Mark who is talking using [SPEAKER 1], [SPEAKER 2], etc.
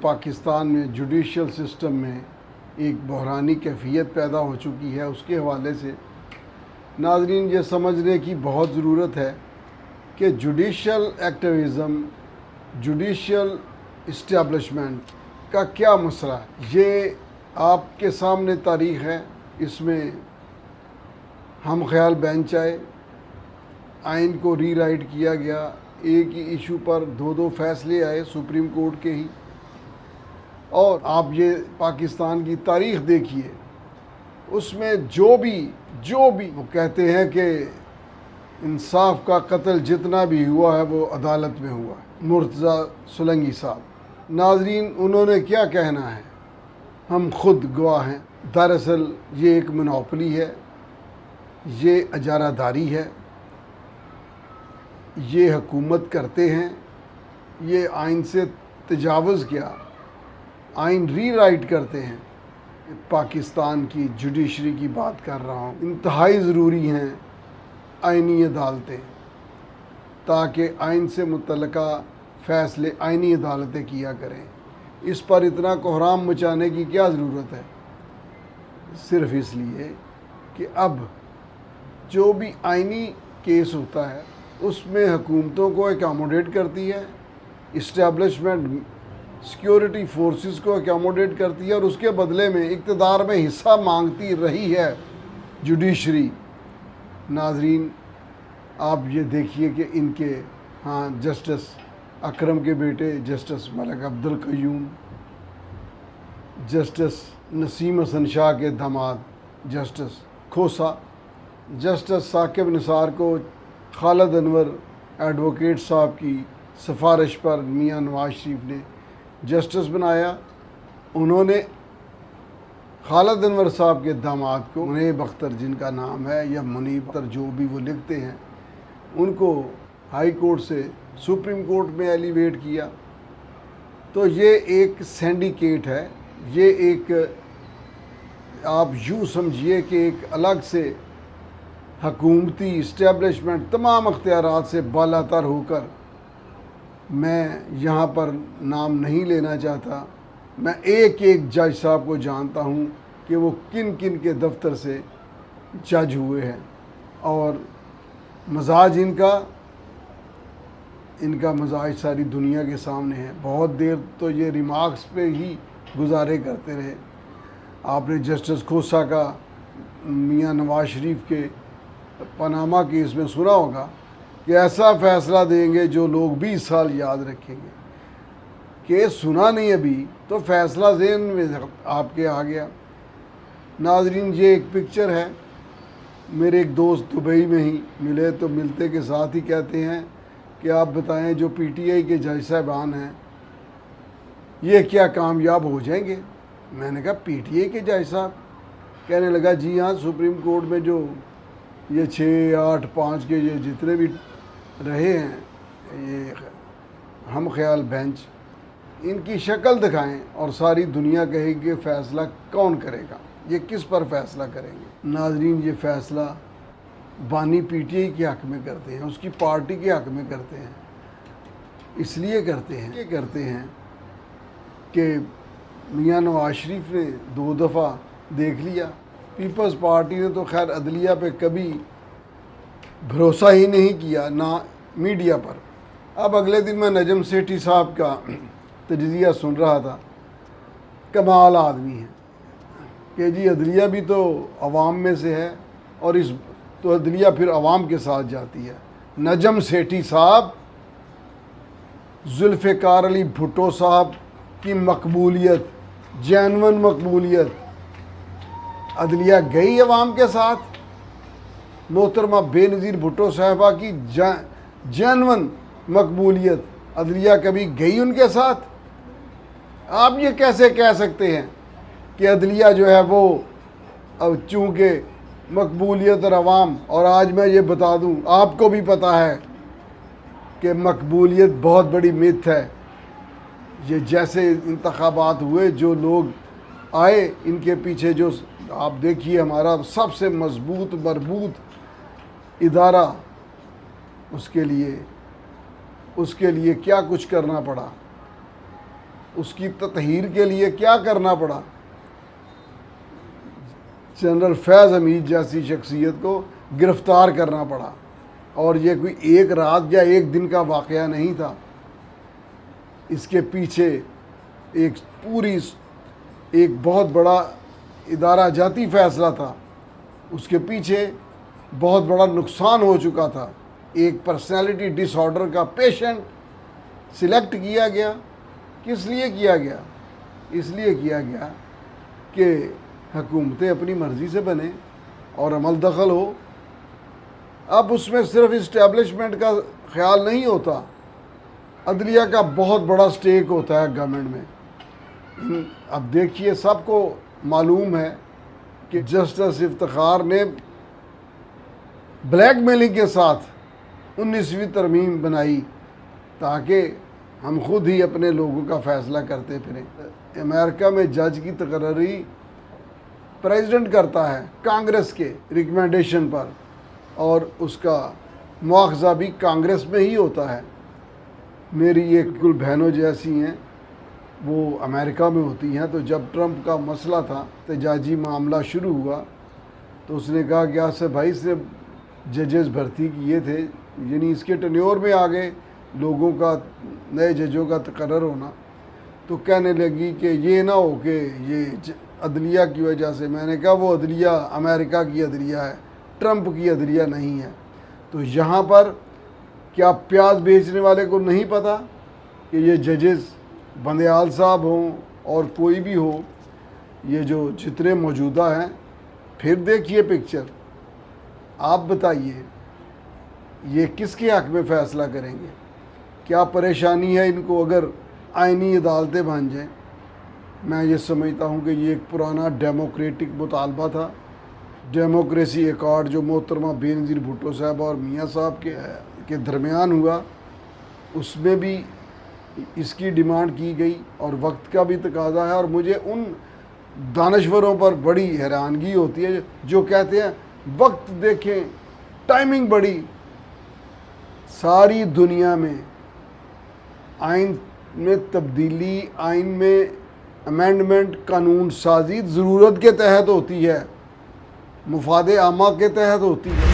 [SPEAKER 1] پاکستان میں judicial system میں ایک بحرانی کیفیت پیدا ہو چکی ہے، اس کے حوالے سے ناظرین یہ سمجھنے کی بہت ضرورت ہے کہ جوڈیشل ایکٹیویزم، جوڈیشل اسٹیبلشمنٹ کا کیا مسئلہ ہے۔ یہ آپ کے سامنے تاریخ ہے، اس میں ہم خیال بینچ آئے، آئین کو ری رائٹ کیا گیا، ایک ہی ایشو پر دو فیصلے آئے سپریم کورٹ کے ہی، اور آپ یہ پاکستان کی تاریخ دیکھیے، اس میں جو بھی وہ کہتے ہیں کہ انصاف کا قتل جتنا بھی ہوا ہے وہ عدالت میں ہوا ہے، مرتضیٰ سولنگی صاحب، ناظرین انہوں نے کیا کہنا ہے ہم خود گواہ ہیں۔ دراصل یہ ایک منوپلی ہے، یہ اجارہ داری ہے، یہ حکومت کرتے ہیں، یہ آئین سے تجاوز کیا، آئین ری رائٹ کرتے ہیں۔ پاکستان کی جوڈیشری کی بات کر رہا ہوں، انتہائی ضروری ہیں آئینی عدالتیں، تاکہ آئین سے متعلقہ فیصلے آئینی عدالتیں کیا کریں۔ اس پر اتنا کوحرام مچانے کی کیا ضرورت ہے؟ صرف اس لیے کہ اب جو بھی آئینی کیس ہوتا ہے اس میں حکومتوں کو اکاموڈیٹ کرتی ہے، اسٹیبلشمنٹ سیکیورٹی فورسز کو اکاموڈیٹ کرتی ہے، اور اس کے بدلے میں اقتدار میں حصہ مانگتی رہی ہے جوڈیشری۔ ناظرین آپ یہ دیکھیے کہ ان کے جسٹس اکرم کے بیٹے جسٹس ملک عبدالقیوم، جسٹس نسیم حسن شاہ کے داماد جسٹس کھوسا، جسٹس ثاقب نثار کو خالد انور ایڈوکیٹ صاحب کی سفارش پر میاں نواز شریف نے جسٹس بنایا۔ انہوں نے خالد انور صاحب کے داماد کو، منیب اختر جن کا نام ہے، یا منیب اختر جو بھی وہ لکھتے ہیں، ان کو ہائی کورٹ سے سپریم کورٹ میں ایلیویٹ کیا۔ تو یہ ایک سینڈیکیٹ ہے، یہ ایک آپ یوں سمجھیے کہ ایک الگ سے حکومتی اسٹیبلشمنٹ تمام اختیارات سے بالا تر ہو کر، میں یہاں پر نام نہیں لینا چاہتا، میں ایک جج صاحب کو جانتا ہوں کہ وہ کن کن کے دفتر سے جج ہوئے ہیں، اور مزاج ان کا مزاج ساری دنیا کے سامنے ہے۔ بہت دیر تو یہ ریمارکس پہ ہی گزارے کرتے رہے۔ آپ نے جسٹس کھوسا کا میاں نواز شریف کے پاناما کیس میں سنا ہوگا کہ ایسا فیصلہ دیں گے جو لوگ 20 سال یاد رکھیں گے۔ کیس سنا نہیں ابھی تو فیصلہ ذہن میں آپ کے آ گیا۔ ناظرین یہ ایک پکچر ہے، میرے ایک دوست دبئی میں ہی ملے تو ملتے کے ساتھ ہی کہتے ہیں کہ آپ بتائیں جو پی ٹی آئی کے جج صاحبان ہیں یہ کیا کامیاب ہو جائیں گے؟ میں نے کہا پی ٹی آئی کے جج صاحب؟ کہنے لگا جی ہاں، سپریم کورٹ میں جو یہ 6، 8، 5 کے یہ جتنے بھی رہے ہیں یہ ہم خیال بینچ، ان کی شکل دکھائیں اور ساری دنیا کہے گی کہ فیصلہ کون کرے گا، یہ کس پر فیصلہ کریں گے۔ ناظرین یہ فیصلہ بانی پی ٹی آئی کے حق میں کرتے ہیں، اس کی پارٹی کے حق میں کرتے ہیں، اس لیے کرتے ہیں کہ میاں نواز شریف نے 2 دفعہ دیکھ لیا، پیپلز پارٹی نے تو خیر عدلیہ پہ کبھی بھروسہ ہی نہیں کیا، نہ میڈیا پر۔ اب اگلے دن میں نجم سیٹھی صاحب کا تجزیہ سن رہا تھا، کمال آدمی ہے کہ جی عدلیہ بھی تو عوام میں سے ہے، اور اس تو عدلیہ پھر عوام کے ساتھ جاتی ہے۔ نجم سیٹھی صاحب، ذوالفقار علی بھٹو صاحب کی مقبولیت، جینون مقبولیت، عدلیہ گئی عوام کے ساتھ۔ محترمہ بے نظیر بھٹو صاحبہ کی جینون مقبولیت، عدلیہ کبھی گئی ان کے ساتھ؟ آپ یہ کیسے کہہ سکتے ہیں کہ عدلیہ جو ہے وہ اب چونکہ مقبولیت اور عوام، اور آج میں یہ بتا دوں آپ کو بھی پتہ ہے کہ مقبولیت بہت بڑی میتھ ہے۔ یہ جیسے انتخابات ہوئے، جو لوگ آئے ان کے پیچھے، جو آپ دیکھیے ہمارا سب سے مضبوط مربوط ادارہ، اس کے لیے کیا کچھ کرنا پڑا۔ اس کی تطہیر کے لیے کیا کرنا پڑا؟ جنرل فیض حمید جیسی شخصیت کو گرفتار کرنا پڑا، اور یہ کوئی ایک رات یا ایک دن کا واقعہ نہیں تھا، اس کے پیچھے ایک بہت بڑا ادارہ جاتی فیصلہ تھا، اس کے پیچھے بہت بڑا نقصان ہو چکا تھا، ایک پرسنالٹی ڈس آرڈر کا پیشنٹ سلیکٹ کیا گیا۔ کس لیے کیا گیا؟ اس لیے کیا گیا کہ حکومتیں اپنی مرضی سے بنیں اور عمل دخل ہو۔ اب اس میں صرف اسٹیبلشمنٹ کا خیال نہیں ہوتا، عدلیہ کا بہت بڑا سٹیک ہوتا ہے گورنمنٹ میں۔ اب دیکھیے، سب کو معلوم ہے کہ جسٹس افتخار نے بلیک میلنگ کے ساتھ 19ویں ترمیم بنائی تاکہ ہم خود ہی اپنے لوگوں کا فیصلہ کرتے پھریں۔ امریکہ میں جج کی تقرری پریزیڈنٹ کرتا ہے کانگریس کے ریکمنڈیشن پر، اور اس کا مواخذہ بھی کانگریس میں ہی ہوتا ہے۔ میری ایک کل بہنوں جیسی ہیں، وہ امریکہ میں ہوتی ہیں، تو جب ٹرمپ کا مسئلہ تھا، احتجاجی معاملہ شروع ہوا، تو اس نے کہا کہ آصف بھائی سے ججز بھرتی کیے تھے، یعنی اس کے ٹینیور میں آگے لوگوں کا، نئے ججوں کا تقرر ہونا، تو کہنے لگی کہ یہ نہ ہو کہ یہ عدلیہ کی وجہ سے۔ میں نے کہا وہ عدلیہ امریکہ کی عدلیہ ہے، ٹرمپ کی عدلیہ نہیں ہے۔ تو یہاں پر کیا پیاز بیچنے والے کو نہیں پتہ کہ یہ ججز بندیال صاحب ہوں اور کوئی بھی ہو، یہ جو جتنے موجودہ ہیں، پھر دیکھیے پکچر، آپ بتائیے یہ کس کے حق میں فیصلہ کریں گے؟ کیا پریشانی ہے ان کو اگر آئینی عدالتیں بن جائیں؟ میں یہ سمجھتا ہوں کہ یہ ایک پرانا ڈیموکریٹک مطالبہ تھا، ڈیموکریسی ایکارڈ جو محترمہ بے نظیر بھٹو صاحب اور میاں صاحب کے درمیان ہوا، اس میں بھی اس کی ڈیمانڈ کی گئی، اور وقت کا بھی تقاضا ہے۔ اور مجھے ان دانشوروں پر بڑی حیرانگی ہوتی ہے جو کہتے ہیں وقت دیکھیں، ٹائمنگ بڑی۔ ساری دنیا میں آئین میں تبدیلی، آئین میں امینڈمنٹ، قانون سازی ضرورت کے تحت ہوتی ہے، مفاد عامہ کے تحت ہوتی ہے۔